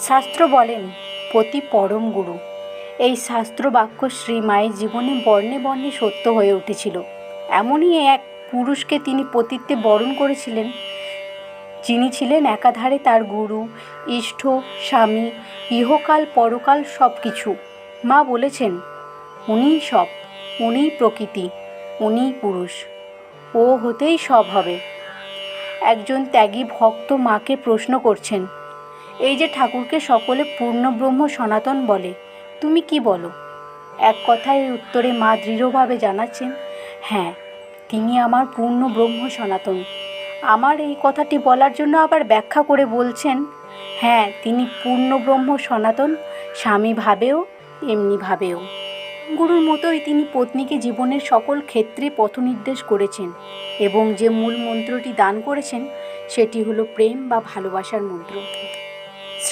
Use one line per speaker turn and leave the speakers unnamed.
শাস্ত্র বলেন পতি পরম গুরু। এই শাস্ত্র বাক্য শ্রীমায়ের জীবনে বর্ণে বর্ণে সত্য হয়ে উঠেছিল। এমনই এক পুরুষকে তিনি পতিত্বে বরণ করেছিলেন, যিনি ছিলেন একাধারে তার গুরু, ইষ্ট, স্বামী, ইহকাল পরকাল সব কিছু। মা বলেছেন, উনিই সব, উনিই প্রকৃতি, উনিই পুরুষ, ও হতেই সব হবে। একজন ত্যাগী ভক্ত মাকে প্রশ্ন করছেন, এই যে ঠাকুরকে সকলে পূর্ণব্রহ্ম সনাতন বলে, তুমি কি বলো? এক কথায় উত্তরে মা দৃঢ়ভাবে জানাচ্ছেন, হ্যাঁ, তিনি আমার পূর্ণ ব্রহ্ম সনাতন। আমার এই কথাটি বলার জন্য আবার ব্যাখ্যা করে বলছেন, হ্যাঁ, তিনি পূর্ণ ব্রহ্ম সনাতন, স্বামী ভাবেও এমনি ভাবেও। গুরুর মতোই তিনি পত্নীকে জীবনের সকল ক্ষেত্রে পথনির্দেশ করেছেন এবং যে মূল মন্ত্রটি দান করেছেন সেটি হলো প্রেম বা ভালোবাসার মন্ত্র।